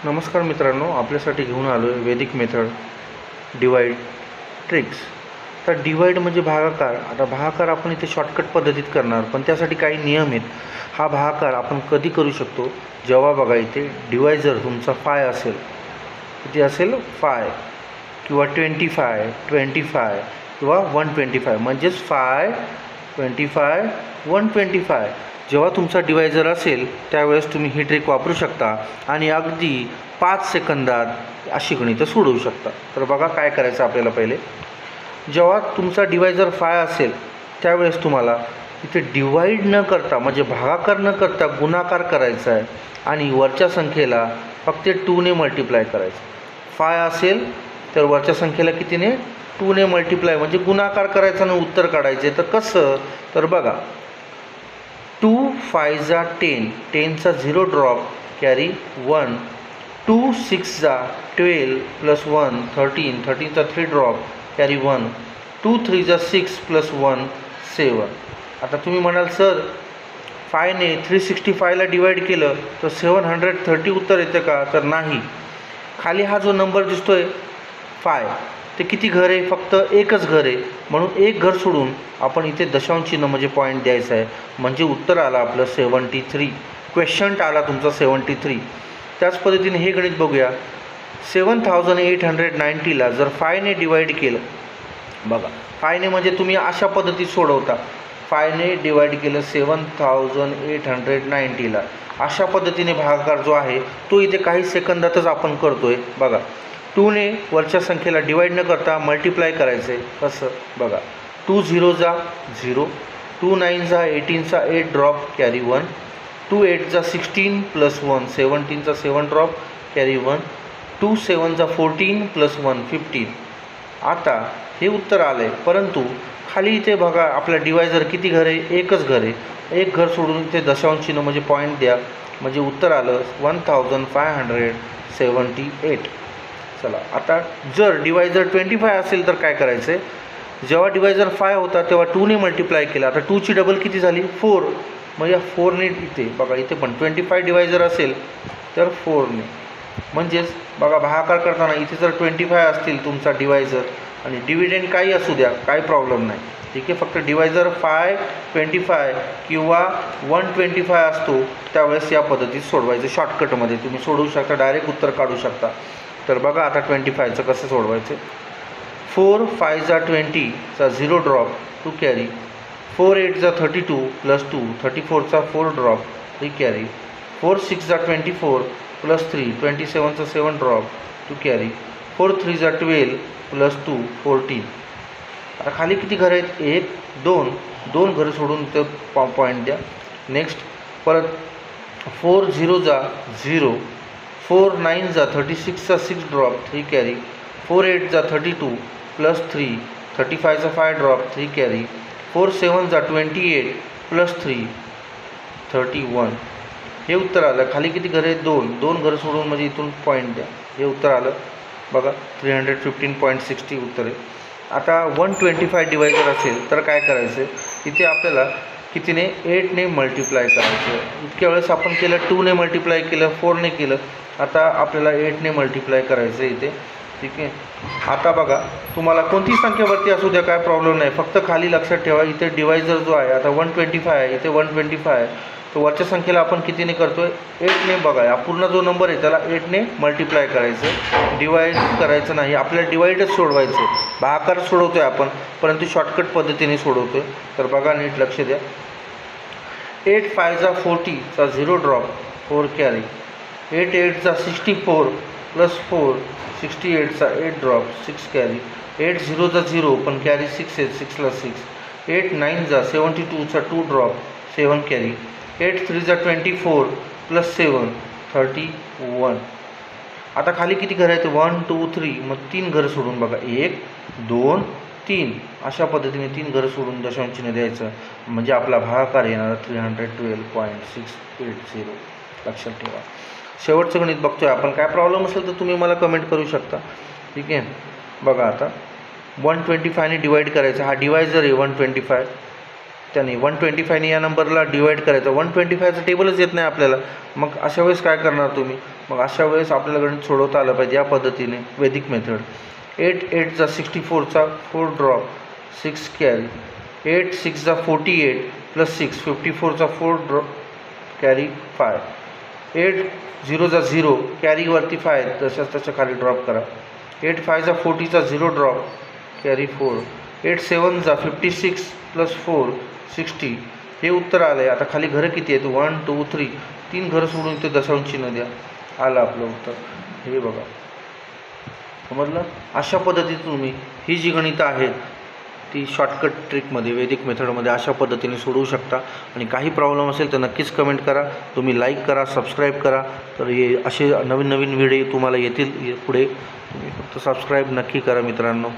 नमस्कार मित्रांनो, आपल्यासाठी घेऊन आलो आहे वैदिक मेथड डिवाइड ट्रिक्स। तर डिवाइड म्हणजे भागाकार। आता भागाकार आपण इथे शॉर्टकट पद्धतीत करणार, पण त्यासाठी काही नियम आहेत। हा भागाकार आपण कधी करू शकतो, जेव्हा बघा इथे डिवायझर तुमचा 5 असेल, किती असेल 5 किंवा 25 किंवा 125, म्हणजेच 5 25 125 जेव्हा तुमचा डिवायझर असेल त्यावेळेस तुम्ही ही ट्रिक वापरू शकता आणि अगदी 5 सेकंदात अशी गणितं सोडवू शकता। तर बघा काय करायचं आपल्याला। पहिले जेव्हा तुमचा डिवायझर 5 असेल त्यावेळेस तुम्हाला इथे डिवाइड न करता, म्हणजे भागाकार न करता गुणाकार करायचा आहे आणि वरच्या संख्येला फक्त 2 ने मल्टिप्लाय करायचं। 5 असेल तर वरच्या संख्येला कितीने 2 ने मल्टिप्लाय, म्हणजे गुणाकार करायचा आणि उत्तर काढायचे। तर कसं, तर बघा 2 5 जा 10, 10चा 0 ड्रॉप कॅरी 1, 2 6 जा 12 प्लस 1 13, 13चा 3 ड्रॉप कॅरी 1, 2 3 जा 6 प्लस 1 7। आता तुम्ही म्हणाल सर 5 ने 365ला डिवाइड केलं तर 730 उत्तर येतं का? तर नाही। खाली हा जो नंबर दिसतोय 5, ते किती घर आहे? फक्त एकच घर आहे, म्हणून एक घर सोडून आपण इथे दशांश चिन्ह म्हणजे पॉईंट द्यायचं आहे, म्हणजे उत्तर आलं आपलं 73। क्वेश्चन आला तुमचा 73। त्याच पद्धतीने हे गणित बघूया। 7890ला जर 5 ने डिवाइड केलं, बघा 5 ने म्हणजे तुम्ही अशा पद्धतीत सोडवता, 5 ने डिवाइड केलं 7890ला, अशा पद्धतीने भागाकार जो आहे तो इथे काही सेकंदातच आपण करतोय। बघा 2 ने वरच्या संख्येला डिवाइड न करता मल्टिप्लाय करायचे। कसं बघा, 2 0 जा 0, 2 9 जा 18चा 8 ड्रॉप कॅरी 1, 2 8 जा 16 प्लस 1 17चा 7 ड्रॉप कॅरी 1, 2 7 जा 14 प्लस 1 15। आता हे उत्तर आलं आहे, परंतु खाली इथे बघा आपला डिवायझर किती घर आहे? एकच घर आहे। एक घर सोडून इथे दशांश चिन्ह म्हणजे पॉईंट द्या, म्हणजे उत्तर आलं 1578। चला आता जर डिवायझर 25 असेल तर काय करायचं आहे? जेव्हा डिवायझर 5 होता तेव्हा 2 ने मल्टिप्लाय केला, आता 2ची डबल किती झाली? 4, मग या 4 ने इथे बघा, इथे पण 25 डिवायझर असेल तर 4 ने, म्हणजेच बघा भागाकार करताना इथे जर 25 असतील तुमचा डिवायझर आणि डिव्हिडंड काही असू द्या, काही प्रॉब्लेम नाही, ठीक आहे। फक्त डिवायझर 5 25 किंवा 125 असतो त्यावेळेस या पद्धतीत सोडवायचं। शॉर्टकटमध्ये तुम्ही सोडवू शकता, डायरेक्ट उत्तर काढू शकता। तर बघा आता 25चं कसं सोडवायचं। 4 5 जा 20चा 0 ड्रॉप 2 कॅरी, 4 8 जा 32 प्लस 2 34चा 4 ड्रॉप 3 कॅरी, 4 6 जा 24 प्लस 3 27चा 7 ड्रॉप 2 कॅरी, 4 3 जा 12 प्लस 2 14। आता खाली किती घर आहेत? 1 2 2 घरं सोडून ते पॉईंट द्या। नेक्स्ट परत 4 0 जा 0, 4 9 जा 36चा 6 ड्रॉप 3 कॅरी, 4 8 जा 32 प्लस 3 35चा 5 ड्रॉप 3 कॅरी, 4 7 जा 28 प्लस 3 31। हे उत्तर आलं। खाली किती घर आहेत? 2 2 घरं सोडून म्हणजे इथून पॉईंट द्या, हे उत्तर आलं बघा 315.60 उत्तर आहे। आता 125 डिवायझर असेल तर काय करायचं? इथे आपल्याला कितीने 8 ने मल्टिप्लाय करायचं। इतक्या वेळेस आपण केलं 2 ने मल्टिप्लाय केलं, 4 ने केलं, आता आपल्याला 8 ने मल्टिप्लाय करायचं इथे, ठीक आहे। आता बघा तुम्हाला कोणती संख्यावरती असू द्या, काय प्रॉब्लेम नाही, फक्त खाली लक्षात ठेवा इथे डिवायझर जो आहे आता 125 आहे, इथे 125 आहे, तर वरच्या संख्येला आपण कितीने करतोय? 8 ने। बघा हा पूर्ण जो नंबर आहे त्याला 8 ने मल्टिप्लाय करायचं, डिवाइड करायचं नाही, आपल्याला डिवाइडच सोडवायचं। भागाकार सोडवतोय आपण, परंतु शॉर्टकट पद्धतीने सोडवतोय। तर बघा नीट लक्ष द्या। 8 5 जा 40चा 0 ड्रॉप 4 कॅरी, 8 8 जा 64 प्लस 4 68चा 8 ड्रॉप 6 कॅरी, 8 0 जा 0 पण कॅरी 6 आहे, 6ला 6, 8 9 जा 72चा 2 ड्रॉप 7 कॅरी, 8 3 जा 24 प्लस 7 31। आता खाली किती घर आहेत? 1 2 3, मग 3 घरं सोडून बघा 1 2 3 अशा पद्धतीने 3 घरं सोडून दशांश चिन्ह द्यायचं, म्हणजे आपला भागाकार येणार 312.680। लक्षात ठेवा। शेवटचं गणित बघतोय आपण, काय प्रॉब्लेम असेल तर तुम्ही मला कमेंट करू शकता, ठीक आहे। बघा आता 125 ने डिवाइड करायचं, हा डिवायझर आहे 125, त्याने 125ने या नंबरला डिवाईड करायचं. 125चं टेबलच येत नाही आपल्याला. मग अशा वेळेस काय करणार तुम्ही? मग अशा वेळेस आपल्याला गणित सोडवता आलं पाहिजे या पद्धतीने, वैदिक method. 8 8 64चा 4 drop 6 carry. 8 6 48 plus 6 54चा 4 drop carry 5. 8 0 0 कॅरीवरती 5 तशाच त्याच्या खाली ड्रॉप करा. 8 5 40चा 0 ड्रॉप कॅरी 4. 8 7 56 प्लस 4 60. हे उत्तर आलं आहे. आता खाली घरं किती आहेत? 1 2 3. 3 घरं सोडून ते दशांश चिन्ह द्या. आलं आपलं उत्तर. हे बघा, समजलं? अशा पद्धतीने तुम्ही ही जी गणितं आहेत ती शॉर्टकट ट्रिकमध्ये, वैदिक मेथडमध्ये अशा पद्धतीने सोडवू शकता. आणि काही प्रॉब्लेम असेल तर नक्कीच कमेंट करा. तुम्ही लाईक करा, सबस्क्राईब करा. तर हे असे नवीन नवीन व्हिडिओ तुम्हाला येतील पुढे. तुम्ही फक्त सबस्क्राईब नक्की करा मित्रांनो.